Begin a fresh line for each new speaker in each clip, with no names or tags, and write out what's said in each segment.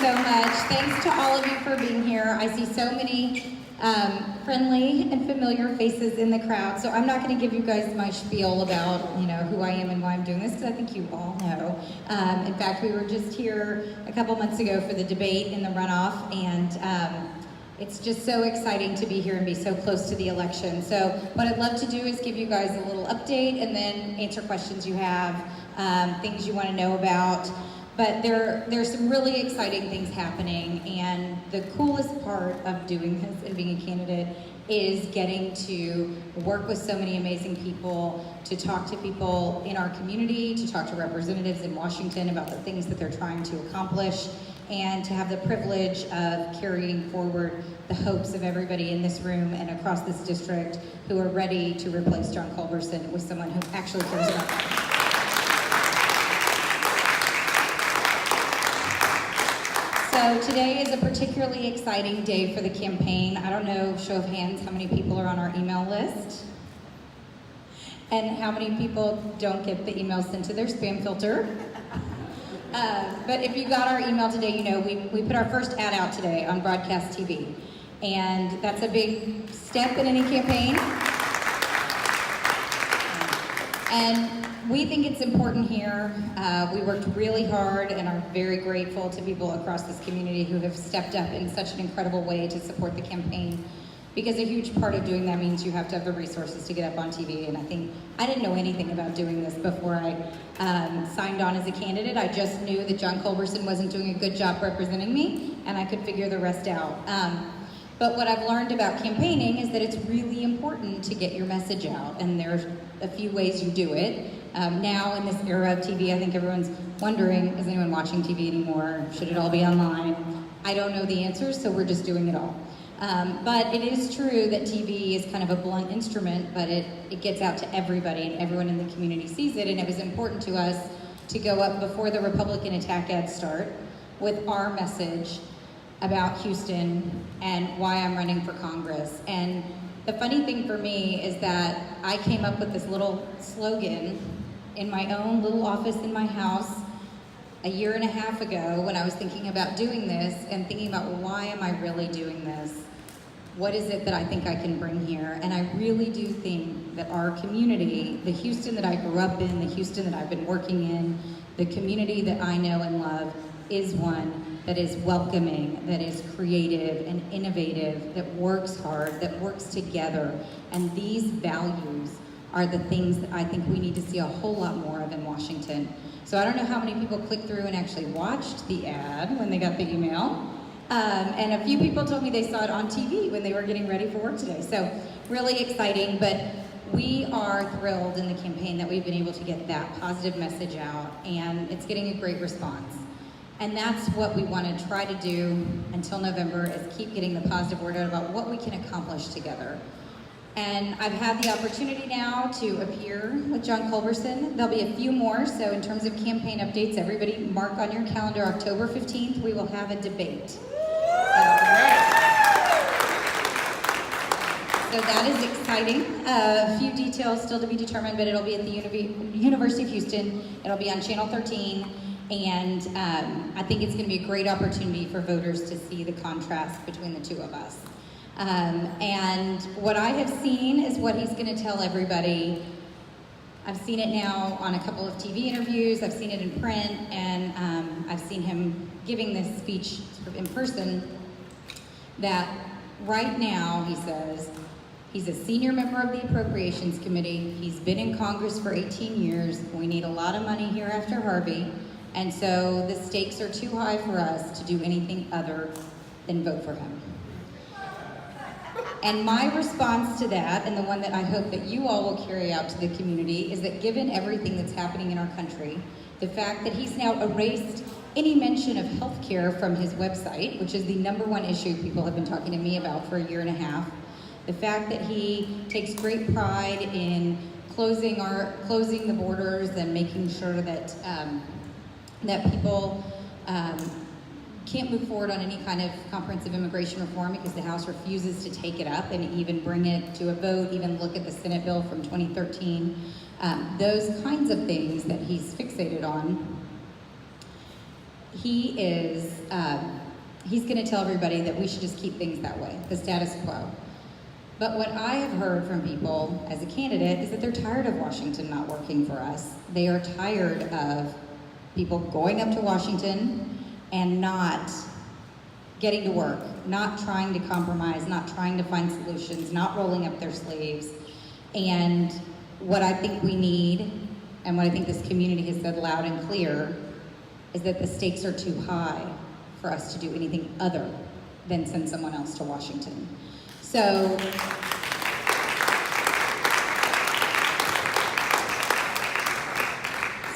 so much. Thanks to all of you for being here. I see so many friendly and familiar faces in the crowd, so I'm not going to give you guys my spiel about who I am and why I'm doing this, because I think you all know. In fact, we were just here a couple months ago for the debate in the runoff, and it's just so exciting to be here and be so close to the election. So what I'd love to do is give you guys a little update and then answer questions you have, things you want to know about. But there's some really exciting things happening, and the coolest part of doing this and being a candidate is getting to work with so many amazing people, to talk to people in our community, to talk to representatives in Washington about the things that they're trying to accomplish, and to have the privilege of carrying forward the hopes of everybody in this room and across this district who are ready to replace John Culberson with someone who actually cares about them. So today is a particularly exciting day for the campaign. I don't know, show of hands, how many people are on our email list? And how many people don't get the email sent to their spam filter? But if you got our email today, we put our first ad out today on broadcast TV. And that's a big step in any campaign. And we think it's important here. We worked really hard and are very grateful to people across this community who have stepped up in such an incredible way to support the campaign, because a huge part of doing that means you have to have the resources to get up on TV. And I didn't know anything about doing this before I signed on as a candidate. I just knew that John Culberson wasn't doing a good job representing me, and I could figure the rest out. But what I've learned about campaigning is that it's really important to get your message out, and there's a few ways you do it. Now in this era of TV, I think everyone's wondering, is anyone watching TV anymore? Should it all be online? I don't know the answers, so we're just doing it all. But it is true that TV is kind of a blunt instrument, but it gets out to everybody, and everyone in the community sees it, and it was important to us to go up before the Republican attack ads start with our message about Houston and why I'm running for Congress. And the funny thing for me is that I came up with this little slogan in my own little office in my house a year and a half ago when I was thinking about doing this and thinking about, well, why am I really doing this? What is it that I think I can bring here? And I really do think that our community, the Houston that I grew up in, the Houston that I've been working in, the community that I know and love, is one that is welcoming, that is creative and innovative, that works hard, that works together. And these values are the things that I think we need to see a whole lot more of in Washington. So I don't know how many people clicked through and actually watched the ad when they got the email. And a few people told me they saw it on TV when they were getting ready for work today. So really exciting, but we are thrilled in the campaign that we've been able to get that positive message out, and it's getting a great response. And that's what we want to try to do until November, is keep getting the positive word out about what we can accomplish together. And I've had the opportunity now to appear with John Culberson. There'll be a few more, so in terms of campaign updates, everybody mark on your calendar, October 15th, we will have a debate. So that is exciting. A few details still to be determined, but it'll be at the University of Houston. It'll be on Channel 13. And I think it's going to be a great opportunity for voters to see the contrast between the two of us. And what I have seen is what he's going to tell everybody. I've seen it now on a couple of TV interviews, I've seen it in print, and I've seen him giving this speech sort of in person, that right now, he says, he's a senior member of the Appropriations Committee, he's been in Congress for 18 years, we need a lot of money here after Harvey, and so the stakes are too high for us to do anything other than vote for him. And my response to that, and the one that I hope that you all will carry out to the community, is that given everything that's happening in our country, the fact that he's now erased any mention of healthcare from his website, which is the #1 issue people have been talking to me about for a year and a half, the fact that he takes great pride in closing the borders and making sure that that people can't move forward on any kind of comprehensive immigration reform because the House refuses to take it up and even bring it to a vote, even look at the Senate bill from 2013. Those kinds of things that he's fixated on. he is, he's going to tell everybody that we should just keep things that way, the status quo. But what I have heard from people as a candidate is that they're tired of Washington not working for us. They are tired of people going up to Washington and not getting to work, not trying to compromise, not trying to find solutions, not rolling up their sleeves. And what I think we need, and what I think this community has said loud and clear, is that the stakes are too high for us to do anything other than send someone else to Washington. So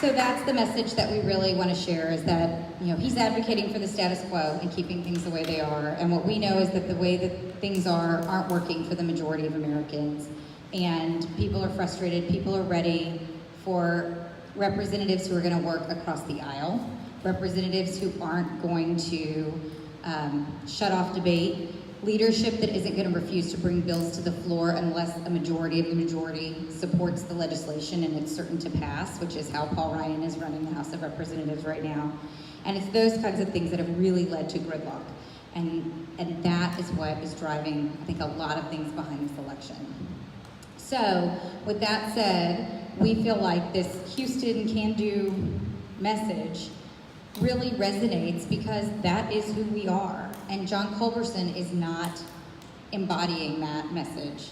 that's the message that we really want to share, is that, you know, he's advocating for the status quo and keeping things the way they are. And what we know is that the way that things aren't working for the majority of Americans. And people are frustrated, people are ready for representatives who are going to work across the aisle, representatives who aren't going to shut off debate, leadership that isn't going to refuse to bring bills to the floor unless a majority of the majority supports the legislation and it's certain to pass, which is how Paul Ryan is running the House of Representatives right now. And it's those kinds of things that have really led to gridlock. And that is what is driving, I think, a lot of things behind this election. So, with that said, we feel like this Houston can-do message really resonates because that is who we are. And John Culberson is not embodying that message.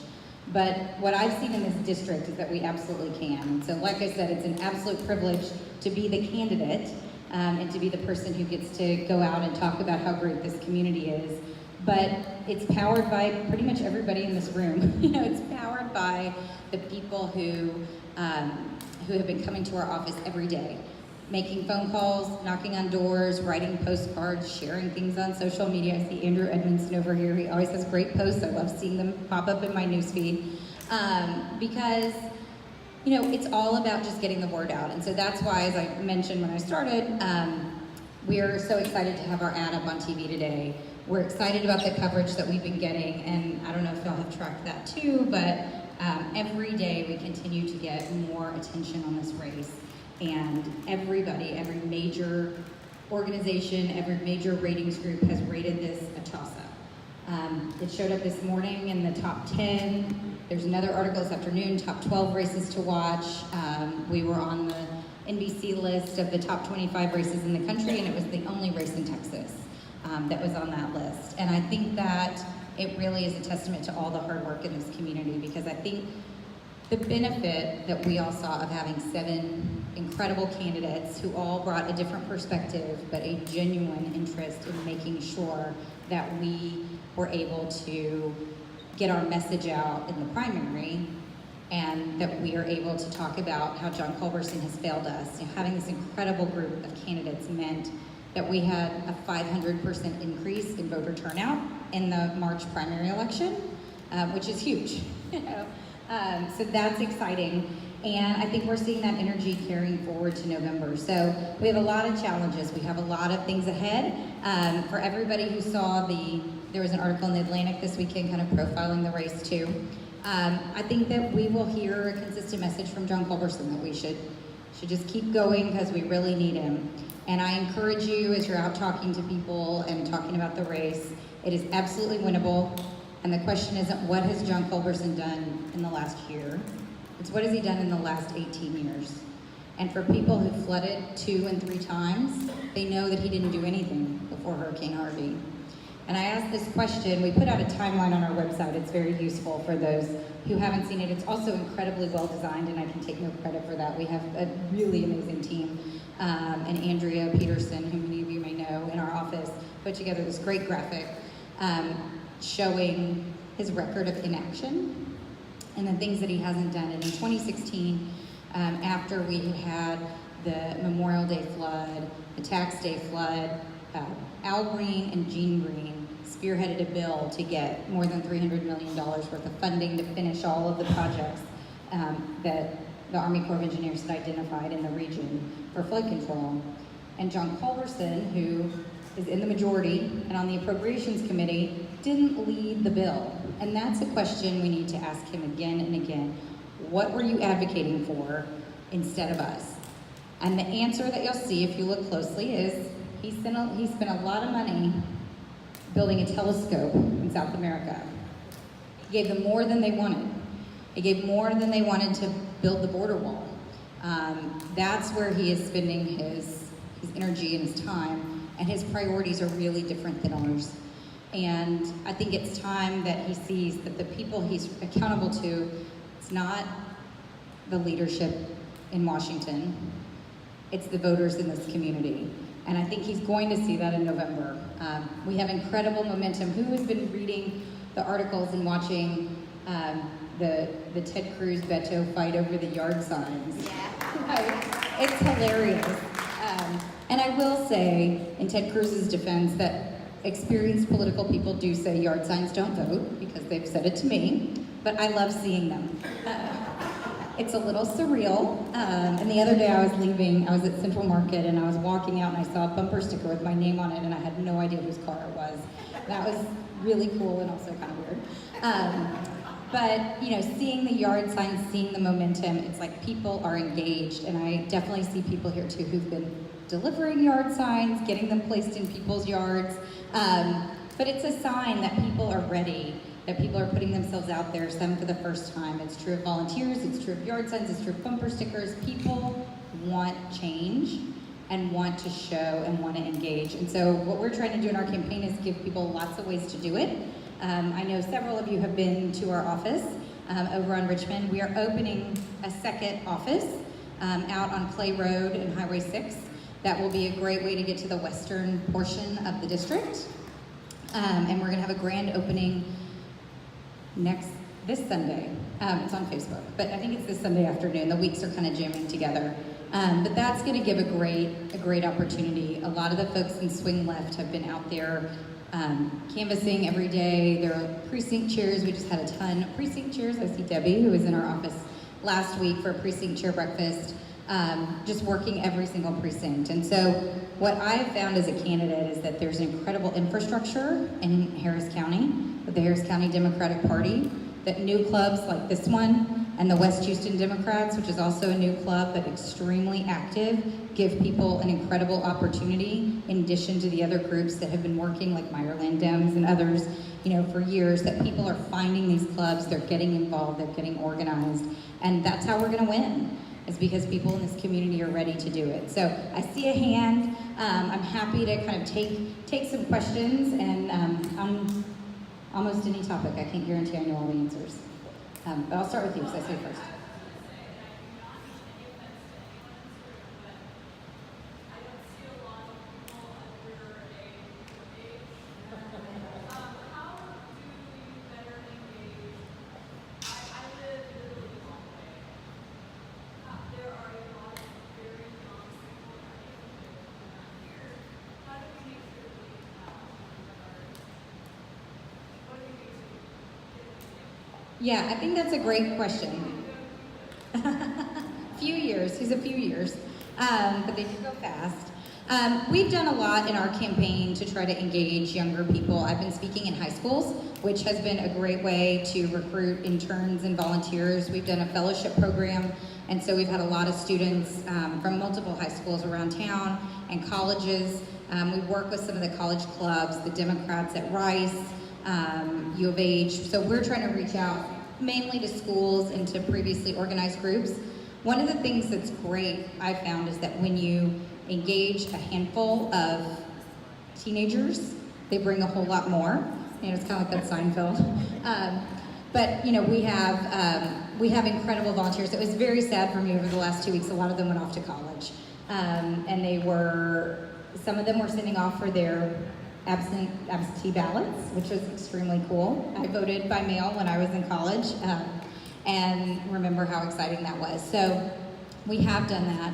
But what I've seen in this district is that we absolutely can. And so, like I said, it's an absolute privilege to be the candidate and to be the person who gets to go out and talk about how great this community is. But it's powered by pretty much everybody in this room. You know, it's powered by the people who have been coming to our office every day, making phone calls, knocking on doors, writing postcards, sharing things on social media. I see Andrew Edmondson over here. He always has great posts. I love seeing them pop up in my newsfeed because, you know, it's all about just getting the word out. And so that's why, as I mentioned when I started, we are so excited to have our ad up on TV today. We're excited about the coverage that we've been getting, and I don't know if y'all have tracked that too, but every day we continue to get more attention on this race. And everybody, every major organization, every major ratings group has rated this a toss-up. It showed up this morning in the top 10. There's another article this afternoon, top 12 races to watch. We were on the NBC list of the top 25 races in the country, and it was the only race in Texas that was on that list. And I think that it really is a testament to all the hard work in this community, because I think the benefit that we all saw of having 7 incredible candidates who all brought a different perspective, but a genuine interest in making sure that we were able to get our message out in the primary, and that we are able to talk about how John Culberson has failed us. You know, having this incredible group of candidates meant that we had a 500% increase in voter turnout in the March primary election, which is huge. You know? So that's exciting. And I think we're seeing that energy carrying forward to November. So we have a lot of challenges. We have a lot of things ahead. For everybody who saw there was an article in the Atlantic this weekend kind of profiling the race too. I think that we will hear a consistent message from John Culberson that we should just keep going because we really need him. And I encourage you, as you're out talking to people and talking about the race, it is absolutely winnable. And the question isn't what has John Culberson done in the last year, it's what has he done in the last 18 years. And for people who flooded 2 and 3 times, they know that he didn't do anything before Hurricane Harvey. And I asked this question, we put out a timeline on our website, it's very useful for those who haven't seen it. It's also incredibly well designed, and I can take no credit for that. We have a really amazing team, and Andrea Peterson, who many of you may know in our office, put together this great graphic showing his record of inaction and the things that he hasn't done. And in 2016, after we had the Memorial Day flood, the Tax Day flood, Al Green and Gene Green spearheaded a bill to get more than $300 million worth of funding to finish all of the projects that the Army Corps of Engineers had identified in the region for flood control. And John Culberson, who is in the majority and on the Appropriations Committee, didn't lead the bill. And that's a question we need to ask him again and again. What were you advocating for instead of us? And the answer that you'll see if you look closely is he spent a lot of money building a telescope in South America. He gave them more than they wanted. He gave more than they wanted to build the border wall. That's where he is spending his energy and his time, and his priorities are really different than ours. And I think it's time that he sees that the people he's accountable to, it's not the leadership in Washington, it's the voters in this community. And I think he's going to see that in November. We have incredible momentum. Who has been reading the articles and watching the Ted Cruz Beto fight over the yard signs? Yeah. It's hilarious. And I will say, in Ted Cruz's defense, that experienced political people do say yard signs don't vote, because they've said it to me, but I love seeing them. It's a little surreal. And the other day I was at Central Market, and I was walking out and I saw a bumper sticker with my name on it, and I had no idea whose car it was. That was really cool and also kind of weird. But you know, seeing the yard signs, seeing the momentum, it's like people are engaged, and I definitely see people here too who've been delivering yard signs, getting them placed in people's yards. But it's a sign that people are ready, that people are putting themselves out there, some for the first time. It's true of volunteers, it's true of yard signs, it's true of bumper stickers. People want change and want to show and want to engage. And so what we're trying to do in our campaign is give people lots of ways to do it. I know several of you have been to our office over on Richmond. We are opening a second office out on Clay Road and Highway 6. That will be a great way to get to the western portion of the district. And we're gonna have a grand opening this Sunday. It's on Facebook, but I think it's this Sunday afternoon. The weeks are kind of jamming together. But that's gonna give a great opportunity. A lot of the folks in Swing Left have been out there canvassing every day. There are precinct chairs. We just had a ton of precinct chairs. I see Debbie, who was in our office last week for a precinct chair breakfast, just working every single precinct. And so what I've found as a candidate is that there's an incredible infrastructure in Harris County, with the Harris County Democratic Party, that new clubs like this one and the West Houston Democrats, which is also a new club but extremely active, give people an incredible opportunity, in addition to the other groups that have been working, like Meyerland Dems and others, you know, for years, that people are finding these clubs, they're getting involved, they're getting organized, and that's how we're gonna win, is because people in this community are ready to do it. So I see a hand. I'm happy to kind of take some questions, and on almost any topic. I can't guarantee I know all the answers. But I'll start with you, because I say first. Yeah, I think that's a great question. Few years, he's a few years, but they do go fast. We've done a lot in our campaign to try to engage younger people. I've been speaking in high schools, which has been a great way to recruit interns and volunteers. We've done a fellowship program, and so we've had a lot of students from multiple high schools around town and colleges. We work with some of the college clubs, the Democrats at Rice, U of H. So we're trying to reach out mainly to schools and to previously organized groups. One of the things that's great, I found, is that when you engage a handful of teenagers, they bring a whole lot more. You know, it's kind of like that Seinfeld. But you know, we have incredible volunteers. It was very sad for me over the last 2 weeks. A lot of them went off to college, and some of them were sending off for their absentee ballots, which was extremely cool. I voted by mail when I was in college, and remember how exciting that was. So we have done that,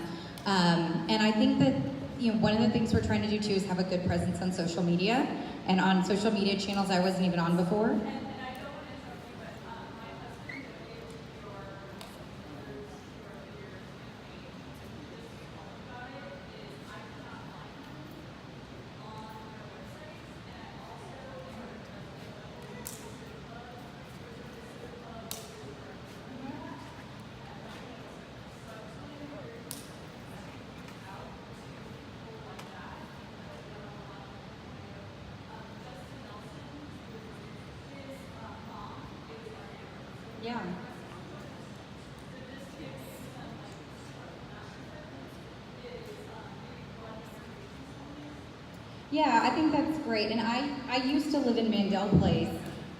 and I think that, you know, one of the things we're trying to do too is have a good presence on social media, and on social media channels I wasn't even on before. Yeah. Yeah, I think that's great. And I used to live in Mandel Place,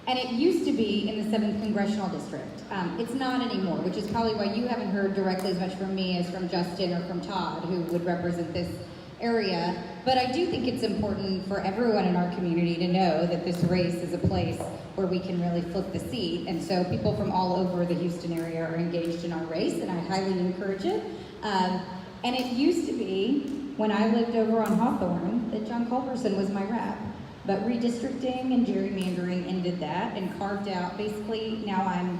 and it used to be in the 7th Congressional District. It's not anymore, which is probably why you haven't heard directly as much from me as from Justin or from Todd, who would represent this area. But I do think it's important for everyone in our community to know that this race is a place where we can really flip the seat. And so people from all over the Houston area are engaged in our race, and I highly encourage it. And it used to be, when I lived over on Hawthorne, that John Culberson was my rep. But redistricting and gerrymandering ended that and carved out, basically, now I'm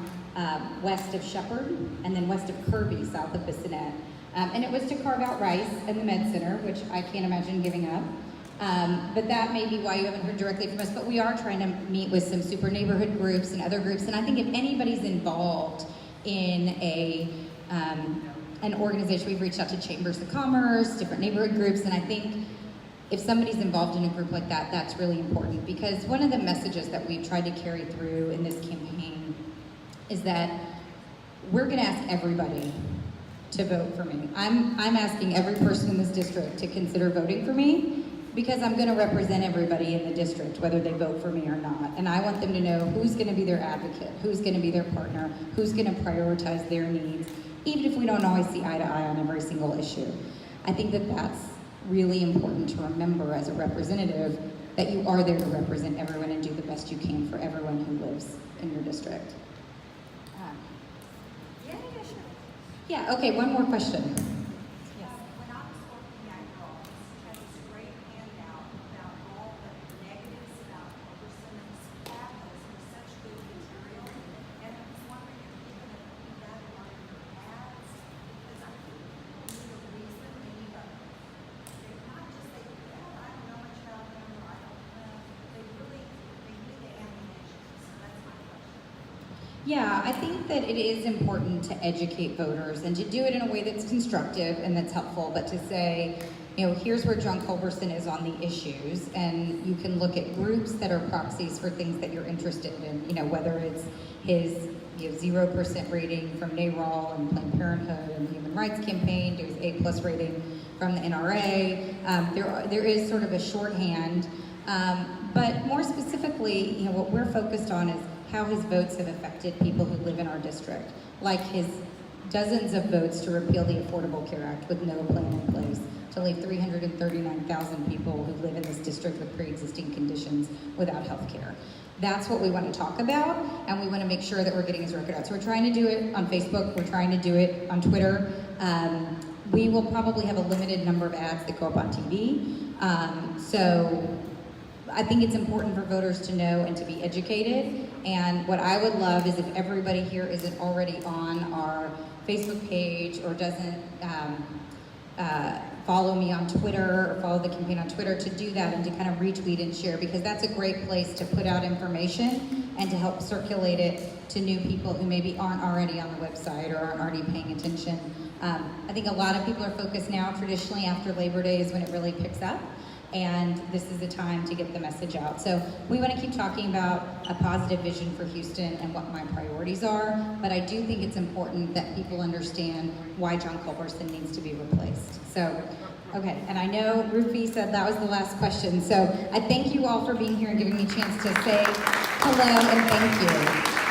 west of Shepherd and then west of Kirby, south of Bissonnette. And it was to carve out Rice and the Med Center, which I can't imagine giving up. But that may be why you haven't heard directly from us, but we are trying to meet with some super neighborhood groups and other groups. And I think if anybody's involved in an organization, we've reached out to chambers of commerce, different neighborhood groups, and I think if somebody's involved in a group like that, that's really important, because one of the messages that we've tried to carry through in this campaign is that we're gonna ask everybody to vote for me. I'm asking every person in this district to consider voting for me, because I'm gonna represent everybody in the district, whether they vote for me or not. And I want them to know who's gonna be their advocate, who's gonna be their partner, who's gonna prioritize their needs, even if we don't always see eye to eye on every single issue. I think that that's really important to remember as a representative, that you are there to represent everyone and do the best you can for everyone who lives in your district. Yeah, okay, one more question.
When I was working at Girls, had this great handout about all the negatives about Culberson's pathos was such good material, and I was wondering if you could put that in one of your ads, because I think we need a reason, we need a, they're not just say, yeah, I don't know much about them, or I don't know, they need the ammunition, so that's my question.
Yeah, I think that it is important to educate voters and to do it in a way that's constructive and that's helpful, but to say, you know, here's where John Culberson is on the issues, and you can look at groups that are proxies for things that you're interested in, you know, whether it's his 0% rating from NARAL and Planned Parenthood and the Human Rights Campaign, to his A+ rating from the NRA. There is sort of a shorthand, but more specifically, you know, what we're focused on is how his votes have affected people who live in our district, like his dozens of votes to repeal the Affordable Care Act with no plan in place, to leave 339,000 people who live in this district with pre-existing conditions without health care. That's what we want to talk about, and we want to make sure that we're getting his record out. So we're trying to do it on Facebook, we're trying to do it on Twitter. We will probably have a limited number of ads that go up on TV. So I think it's important for voters to know and to be educated. And what I would love is if everybody here isn't already on our Facebook page or doesn't follow me on Twitter or follow the campaign on Twitter, to do that and to kind of retweet and share, because that's a great place to put out information and to help circulate it to new people who maybe aren't already on the website or aren't already paying attention. I think a lot of people are focused now, traditionally after Labor Day is when it really picks up. And this is the time to get the message out. So we want to keep talking about a positive vision for Houston and what my priorities are, but I do think it's important that people understand why John Culberson needs to be replaced. So, okay, and I know Rufy said that was the last question, so I thank you all for being here and giving me a chance to say hello and thank you.